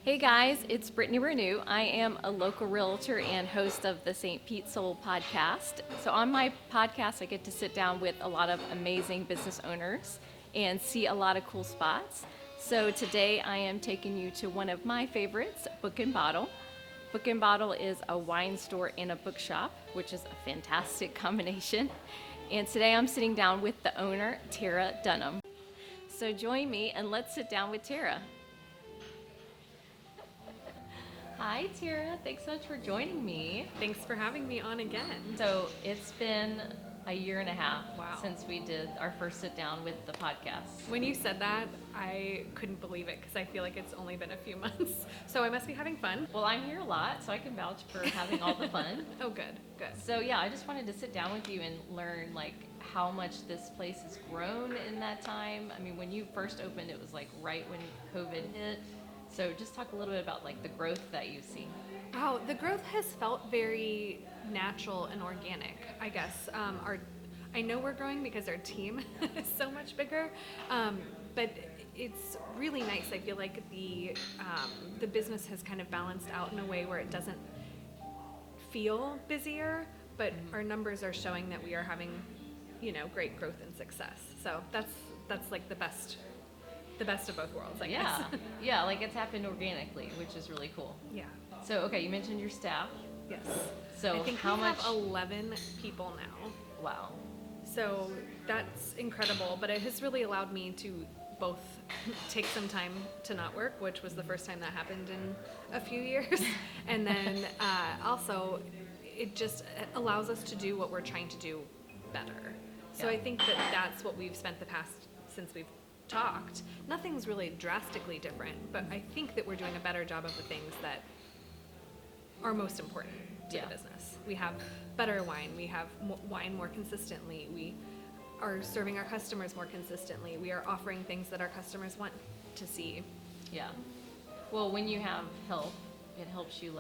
Hey guys, it's Brittany Renew. I am a local realtor and host of the St. Pete Soul podcast. So, on my podcast, I get to sit down with a lot of amazing business owners and see a lot of cool spots. So, today I am taking you to one of my favorites, Book and Bottle. Book and Bottle is a wine store and a bookshop, which is a fantastic combination. And today I'm sitting down with the owner, Tara Dunham. So, join me and let's sit down with Tara. Hi, Tara. Thanks so much for joining me. Thanks for having me on again. So it's been a year and a half Wow. since we did our first sit down with the podcast. When you said that, I couldn't believe it because I feel like it's only been a few months. So I must be having fun. Well, I'm here a lot, so I can vouch for having all the fun. Oh, good, good. So yeah, I just wanted to sit down with you and learn how much this place has grown in that time. I mean, when you first opened, it was right when COVID hit. So just talk a little bit about the growth that you've seen. Wow, the growth has felt very natural and organic, I guess. I know we're growing because our team is so much bigger, but it's really nice. I feel like the business has kind of balanced out in a way where it doesn't feel busier, but our numbers are showing that we are having, great growth and success. So that's like the best of both worlds, I guess. Yeah, it's happened organically, which is really cool. Yeah. So, okay, you mentioned your staff. Yes. So I think how we much? have 11 people now. Wow. So that's incredible, but it has really allowed me to both take some time to not work, which was the first time that happened in a few years, and then also it just allows us to do what we're trying to do better. So Yeah. I think that that's what we've spent the past since we've talked. Nothing's really drastically different, but I think that we're doing a better job of the things that are most important to the business. We have better wine, we have wine more consistently, we are serving our customers more consistently, we are offering things that our customers want to see. Yeah. Well, when you have help, it helps you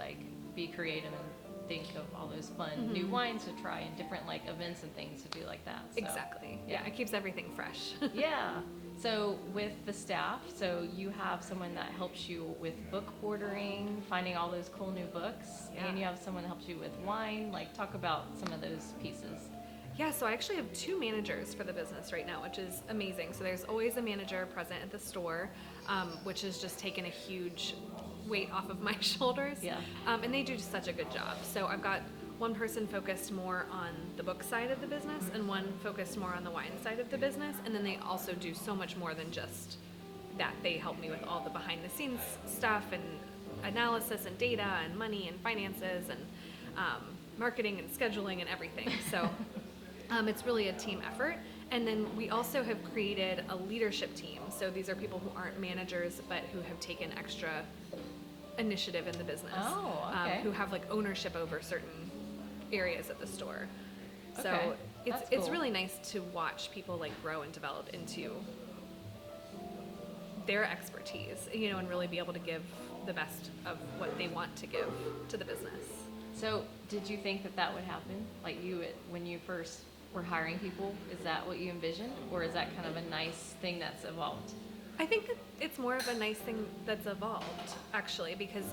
be creative and think of all those fun new wines to try and different events and things to do like that. So, Exactly. Yeah, it keeps everything fresh. Yeah. So with the staff, so you have someone that helps you with book ordering, finding all those cool new books, and you have someone that helps you with wine. Talk about some of those pieces. Yeah, so I actually have 2 managers for the business right now, which is amazing. So there's always a manager present at the store, which has just taken a huge weight off of my shoulders. Yeah. And they do such a good job. So I've got one person focused more on the book side of the business and one focused more on the wine side of the business. And then they also do so much more than just that. They help me with all the behind the scenes stuff and analysis and data and money and finances and marketing and scheduling and everything. So it's really a team effort. And then we also have created a leadership team. So these are people who aren't managers but who have taken extra initiative in the business. Oh, okay. Who have ownership over certain areas at the store. So Okay. it's cool. really nice to watch people grow and develop into their expertise, and really be able to give the best of what they want to give to the business. So did you think that would happen? When you first were hiring people, is that what you envisioned? Or is that kind of a nice thing that's evolved? I think that it's more of a nice thing that's evolved, actually, because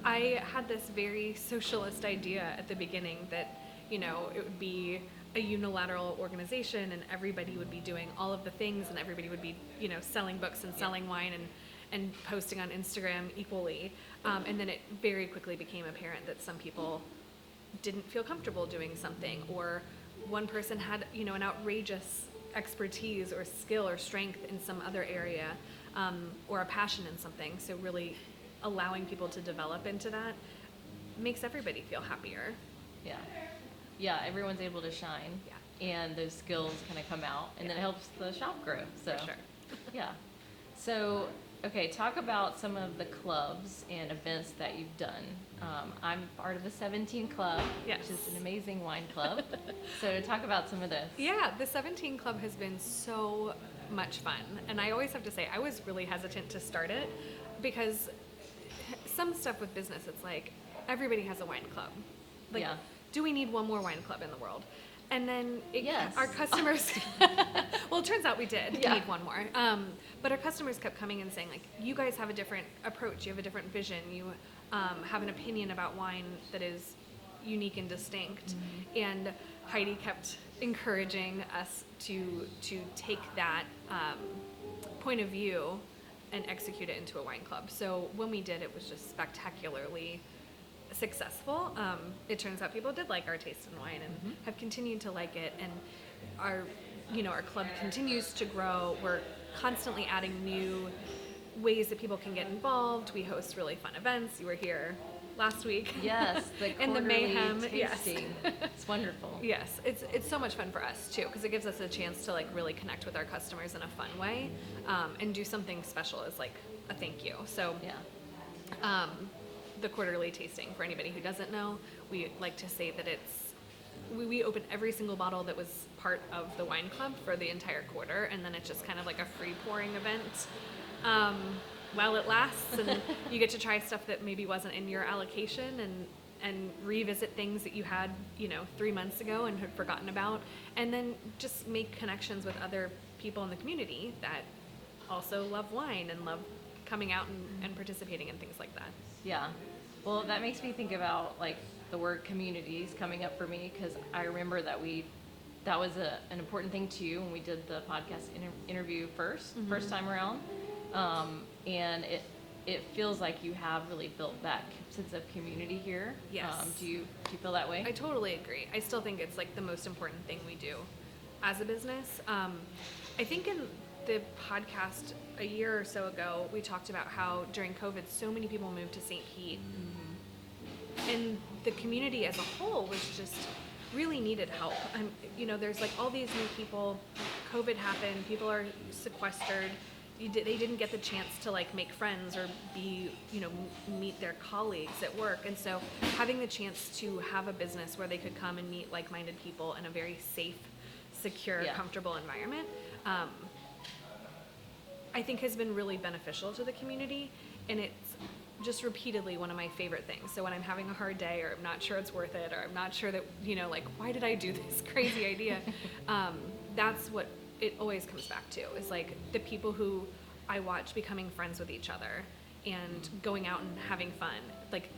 I had this very socialist idea at the beginning that, it would be a unilateral organization and everybody would be doing all of the things and everybody would be, selling books and selling wine and posting on Instagram equally. And then it very quickly became apparent that some people didn't feel comfortable doing something, or one person had, an outrageous expertise or skill or strength in some other area, or a passion in something. So really allowing people to develop into that makes everybody feel happier. Yeah, everyone's able to shine. Yeah. And those skills kind of come out, and then it helps the shop grow. So, For sure. Yeah. So, okay, talk about some of the clubs and events that you've done. I'm part of the 17 Club, Yes. which is an amazing wine club. So talk about some of this. Yeah, the 17 Club has been so much fun. And I always have to say, I was really hesitant to start it because some stuff with business, it's everybody has a wine club. Yeah. Do we need one more wine club in the world? And then Yes. our customers, well, it turns out we did Yeah. need one more. But our customers kept coming and saying, like, you guys have a different approach, you have a different vision, you have an opinion about wine that is unique and distinct. And Heidi kept encouraging us to take that point of view and execute it into a wine club. So when we did, it was just spectacularly successful. It turns out people did like our taste in wine and have continued to like it. And our club continues to grow. We're constantly adding new ways that people can get involved. We host really fun events. You were here last week. Yes, the And the quarterly mayhem, yes. tasting. It's wonderful. Yes, it's so much fun for us too, because it gives us a chance to like really connect with our customers in a fun way, and do something special as like a thank you. So Yeah. the quarterly tasting, for anybody who doesn't know, we like to say that we open every single bottle that was part of the wine club for the entire quarter, and then it's just kind of like a free pouring event while it lasts, and you get to try stuff that maybe wasn't in your allocation, and revisit things that you had 3 months ago and had forgotten about, and then just make connections with other people in the community that also love wine and love coming out and participating in things like that. Yeah. Well, that makes me think about like the word communities coming up for me, because I remember that was an important thing to you when we did the podcast interview first time around, and it feels like you have really built that sense of community here. Yes. Do you feel that way? I totally agree. I still think it's like the most important thing we do as a business. I think in the podcast a year or so ago, we talked about how during COVID, so many people moved to St. Pete. And the community as a whole was just really needed help. There's like all these new people, COVID happened, people are sequestered. They didn't get the chance to like make friends or meet their colleagues at work. And so having the chance to have a business where they could come and meet like-minded people in a very safe, secure, Yeah. comfortable environment, I think has been really beneficial to the community. And it's just repeatedly one of my favorite things. So when I'm having a hard day, or I'm not sure it's worth it, or I'm not sure that, like, why did I do this crazy idea? That's what it always comes back to, is like the people who I watch becoming friends with each other and going out and having fun. Like,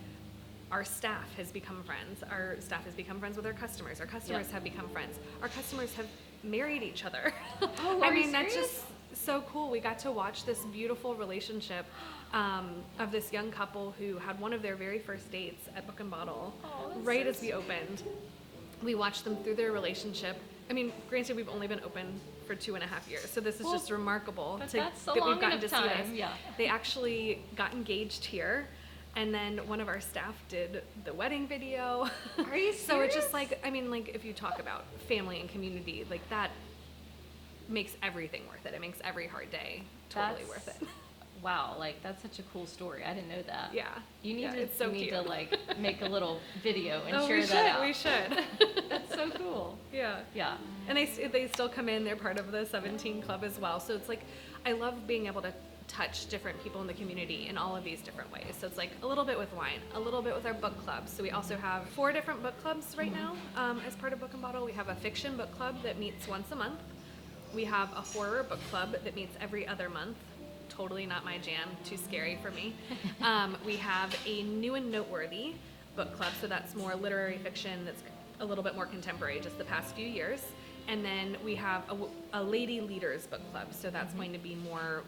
our staff has become friends. Our staff has become friends with our customers. Our customers Yeah. have become friends. Our customers have married each other. Oh, I are you mean, that's serious? just so cool. We got to watch this beautiful relationship of this young couple who had one of their very first dates at Book and Bottle, Oh, that's right so as we opened. We watched them through their relationship. I mean, granted, we've only been open for 2.5 years, so this is Well, just remarkable but to, that's so that long we've gotten enough to see time, this. yeah. They actually got engaged here, and then one of our staff did the wedding video. Are you So it's just serious? like, I mean, like, if you talk about family and community, like, that makes everything worth it. It makes every hard day totally worth it. Wow, like that's such a cool story. I didn't know that. Yeah. You need Yeah, to it's so you need to cute. like make a little video and Oh, share we that should. out. We should. That's so cool. Yeah. Yeah. And they still come in. They're part of the 17 Club as well. So it's like, I love being able to touch different people in the community in all of these different ways. So it's like a little bit with wine, a little bit with our book clubs. So we also have 4 different book clubs right now as part of Book and Bottle. We have a fiction book club that meets once a month. We have a horror book club that meets every other month. Totally not my jam, too scary for me. We have a new and noteworthy book club, so that's more literary fiction that's a little bit more contemporary, just the past few years. And then we have a lady leaders book club, so that's going to be more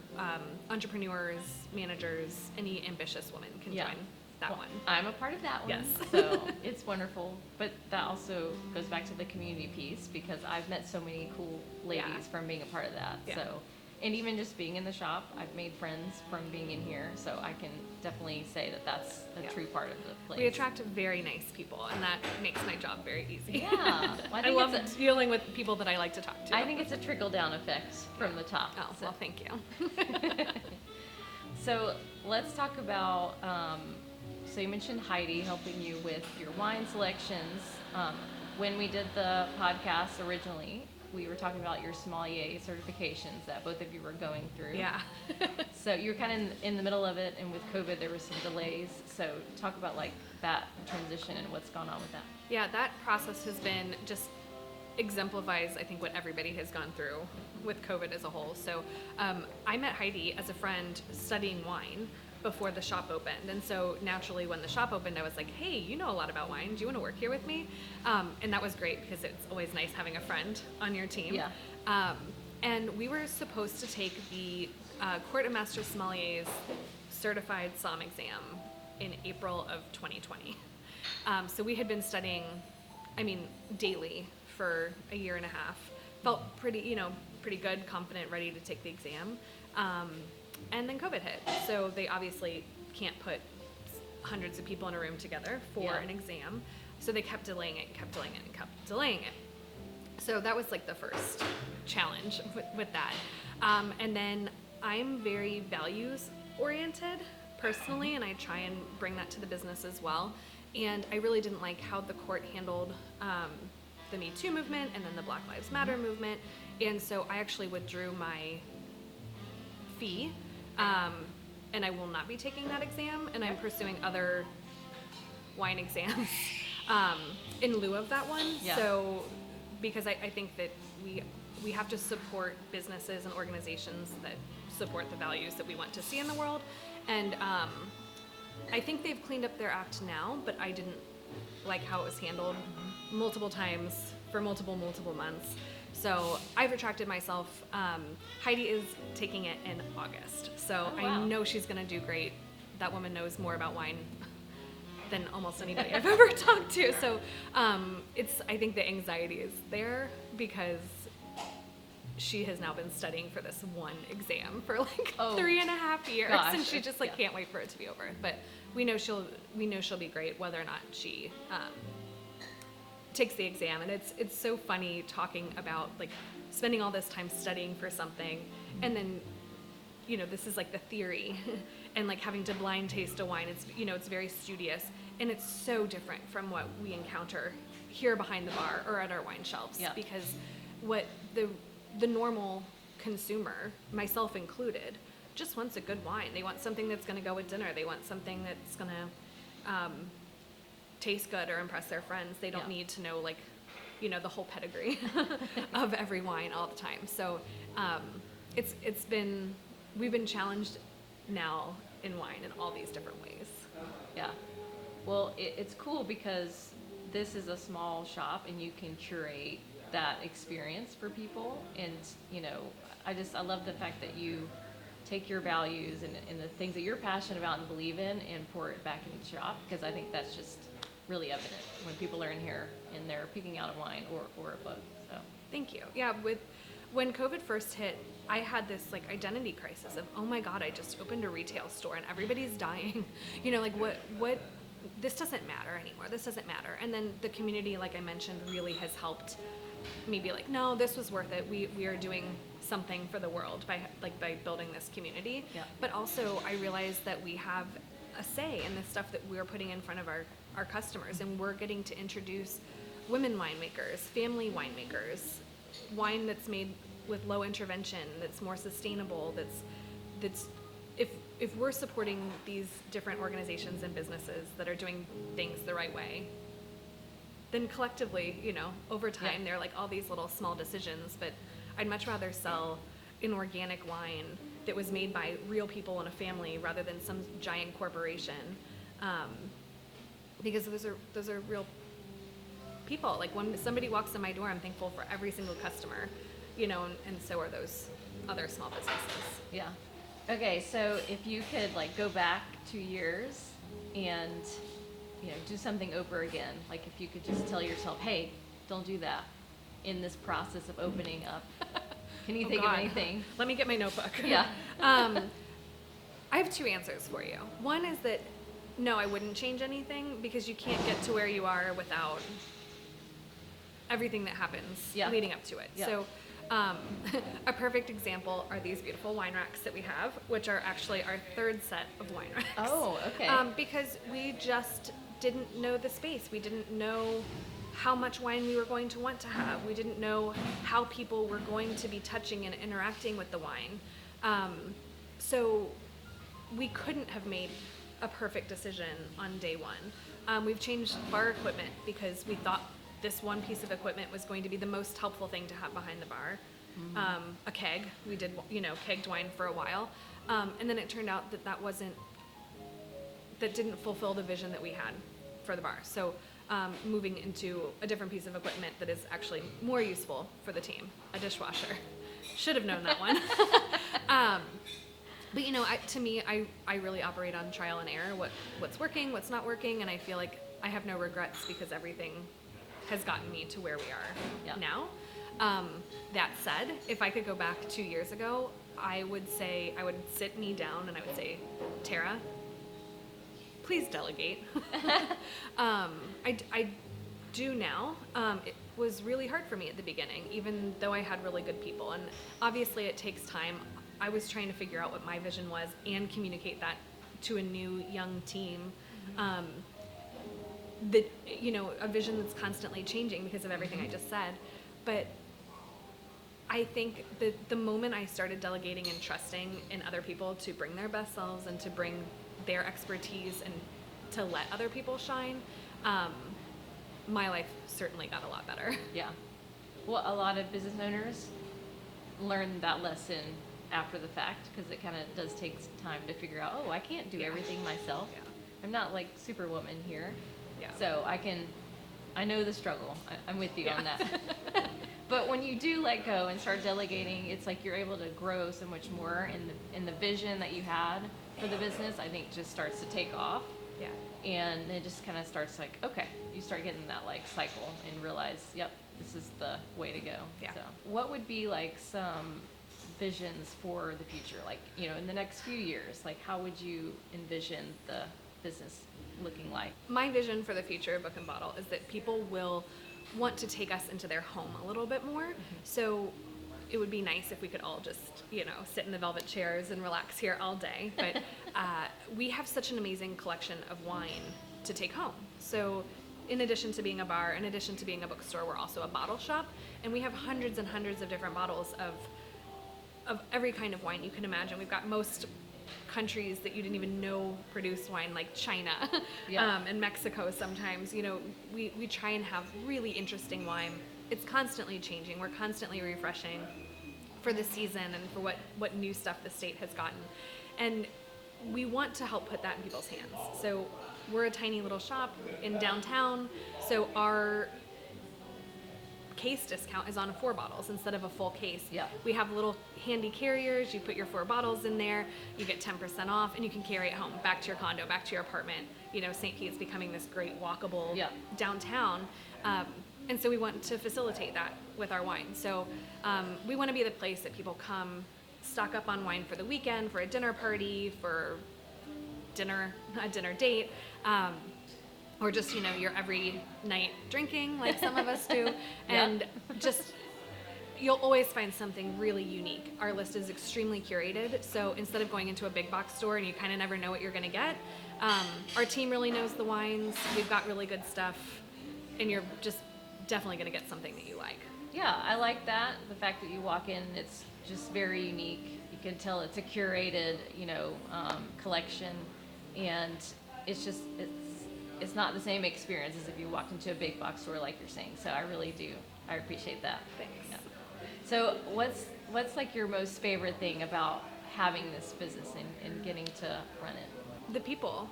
entrepreneurs, managers, any ambitious woman can Yeah. join that Well, one. I'm a part of that one. Yes. So it's wonderful. But that also goes back to the community piece, because I've met so many cool ladies Yeah. from being a part of that. Yeah. So, and even just being in the shop, I've made friends from being in here. So I can definitely say that that's a Yeah. true part of the place. We attract very nice people, and that makes my job very easy. Yeah. Well, I I think love it's dealing with people that I like to talk to. I think it's a trickle down effect from the top. Oh, So- well, thank you. So let's talk about, so you mentioned Heidi helping you with your wine selections. When we did the podcast originally, we were talking about your sommelier certifications that both of you were going through. Yeah. So you were kind of in the middle of it, and with COVID there was some delays. So talk about like that transition and what's gone on with that. Yeah, that process has been just exemplifies, I think, what everybody has gone through with COVID as a whole. So I met Heidi as a friend studying wine before the shop opened. And so naturally when the shop opened, I was like, hey, you know a lot about wine. Do you want to work here with me? And that was great because it's always nice having a friend on your team. Yeah. And we were supposed to take the Court of Master Sommeliers certified SOM exam in April of 2020. So we had been studying, daily for a year and a half. Felt pretty good, confident, ready to take the exam. And then COVID hit. So they obviously can't put hundreds of people in a room together for an exam. So they kept delaying it, kept delaying it, and kept delaying it. So that was like the first challenge with that. And then I'm very values oriented personally, and I try and bring that to the business as well. And I really didn't like how the court handled the Me Too movement and then the Black Lives Matter movement. And so I actually withdrew my fee, and I will not be taking that exam, and I'm pursuing other wine exams in lieu of that one. Yeah. So because I think that we have to support businesses and organizations that support the values that we want to see in the world. And I think they've cleaned up their act now, but I didn't like how it was handled multiple times for multiple months. So I've retracted myself. Heidi is taking it in August. So Oh, wow. I know she's going to do great. That woman knows more about wine than almost anybody I've ever talked to. So I think the anxiety is there because she has now been studying for this one exam for like 3.5 years, gosh, and she just yeah. can't wait for it to be over. But we know she'll be great whether or not she takes the exam. And it's so funny talking about like spending all this time studying for something, and then this is like the theory, and like having to blind taste a wine. It's very studious, and it's so different from what we encounter here behind the bar or at our wine shelves. Yeah. Because what the normal consumer, myself included, just wants a good wine. They want something that's going to go with dinner. They want something that's going to taste good or impress their friends. They don't need to know the whole pedigree of every wine all the time. So we've been challenged now in wine in all these different ways. Yeah. Well, it's cool because this is a small shop and you can curate that experience for people. And, I love the fact that you take your values and the things that you're passionate about and believe in and pour it back into the shop, because I think that's just really evident when people are in here and they're picking out a wine or a book. So Thank you. Yeah, when COVID first hit, I had this like identity crisis of, oh my God, I just opened a retail store and everybody's dying. What this doesn't matter anymore. This doesn't matter. And then the community, like I mentioned, really has helped me be like, no, this was worth it. We are doing something for the world by building this community. Yeah. But also I realized that we have a say in the stuff that we're putting in front of our customers, and we're getting to introduce women winemakers, family winemakers, wine that's made with low intervention, that's more sustainable, that's if we're supporting these different organizations and businesses that are doing things the right way, then collectively, over time, they're like all these little small decisions. But I'd much rather sell an organic wine that was made by real people in a family rather than some giant corporation, because those are real people. Like when somebody walks in my door, I'm thankful for every single customer, and so are those other small businesses. yeah. Okay, so if you could go back 2 years and do something over again, like if you could just tell yourself, hey, don't do that in this process of opening up. Can you think of anything? Let me get my notebook. Yeah. I have 2 answers for you. One is that no, I wouldn't change anything, because you can't get to where you are without everything that happens leading up to it. Yeah. So a perfect example are these beautiful wine racks that we have, which are actually our 3rd set of wine racks. Oh, okay. Because we just didn't know the space. We didn't know how much wine we were going to want to have. We didn't know how people were going to be touching and interacting with the wine. So we couldn't have made a perfect decision on day one. We've changed bar equipment because we thought this one piece of equipment was going to be the most helpful thing to have behind the bar. A keg. We did, kegged wine for a while. And then it turned out that that didn't fulfill the vision that we had for the bar. So moving into a different piece of equipment that is actually more useful for the team, a dishwasher. Should have known that one. But to me, I really operate on trial and error, what's working, what's not working, and I feel like I have no regrets because everything has gotten me to where we are now. That said, if I could go back 2 years ago, I would sit me down and I would say, Tara, please delegate. I do now. It was really hard for me at the beginning, even though I had really good people. And obviously it takes time. I was trying to figure out what my vision was and communicate that to a new young team. A vision that's constantly changing because of everything I just said. But I think that the moment I started delegating and trusting in other people to bring their best selves and to bring their expertise and to let other people shine, my life certainly got a lot better. Yeah. Well, a lot of business owners learn that lesson after the fact because it kind of does take time to figure out, I can't do everything myself. Yeah. I'm not like Superwoman here. Yeah. So I know the struggle. I'm with you on that. But when you do let go and start delegating, it's like you're able to grow so much more in the vision that you had for the business. I think just starts to take off. Yeah. And it just kind of starts like, okay, you start getting that like cycle and realize, yep, this is the way to go. Yeah. So what would be like some visions for the future? Like, in the next few years, like how would you envision the business looking like? My vision for the future of Book and Bottle is that people will want to take us into their home a little bit more. Mm-hmm. So it would be nice if we could all just, sit in the velvet chairs and relax here all day. But we have such an amazing collection of wine to take home. So in addition to being a bar, in addition to being a bookstore, we're also a bottle shop. And we have hundreds and hundreds of different bottles of every kind of wine you can imagine. We've got most countries that you didn't even know produce wine, like China and Mexico sometimes. We try and have really interesting wine. It's constantly changing. We're constantly refreshing for the season and for what new stuff the state has gotten. And we want to help put that in people's hands. So we're a tiny little shop in downtown, so our case discount is on 4 bottles instead of a full case. Yeah. We have little handy carriers. You put your 4 bottles in there, you get 10% off, and you can carry it home, back to your condo, back to your apartment. St. Pete's becoming this great walkable downtown. And so we want to facilitate that with our wine. So we want to be the place that people come, stock up on wine for the weekend, for a dinner party, for a dinner date, or just, your every night drinking like some of us do. And just, you'll always find something really unique. Our list is extremely curated. So instead of going into a big box store and you kind of never know what you're going to get, our team really knows the wines. We've got really good stuff, and you're just definitely going to get something that you like. Yeah, I like that. The fact that you walk in, it's just very unique. You can tell it's a curated, collection, and it's not the same experience as if you walked into a big box store like you're saying. So I appreciate that. Thanks. Yeah. So what's like your most favorite thing about having this business and getting to run it? The people,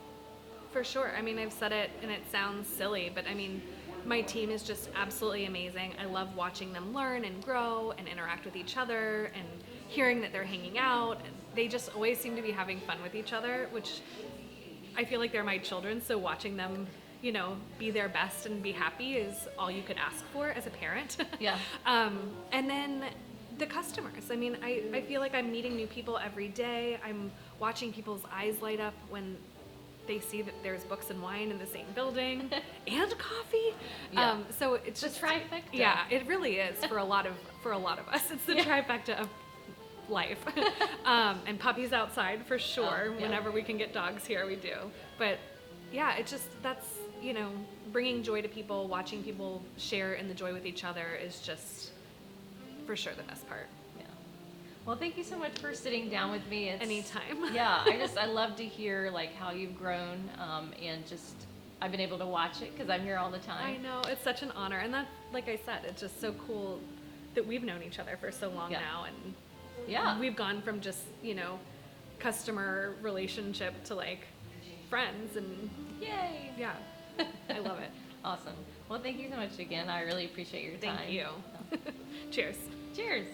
for sure. I mean, I've said it and it sounds silly, but I mean, my team is just absolutely amazing. I love watching them learn and grow and interact with each other and hearing that they're hanging out. And they just always seem to be having fun with each other, which I feel like they're my children. So watching them, be their best and be happy is all you could ask for as a parent. Yeah. And then the customers. I mean, I feel like I'm meeting new people every day. I'm watching people's eyes light up when they see that there's books and wine in the same building and coffee. Yeah. So it's The just trifecta. Yeah, it really is for a lot of us. It's the trifecta of life. And puppies outside for sure. Whenever we can get dogs here, we do. But yeah, that's bringing joy to people, watching people share in the joy with each other is just for sure the best part. Yeah. Well, thank you so much for sitting down with me. Anytime. Yeah, I love to hear like how you've grown, and just I've been able to watch it because I'm here all the time. I know, it's such an honor. And that, like I said, it's just so cool that we've known each other for so long Yeah. now. And Yeah. we've gone from just, customer relationship to like friends. And Yay. yeah, I love it. Awesome. Well, thank you so much again. I really appreciate your time. Thank you. Cheers. Cheers.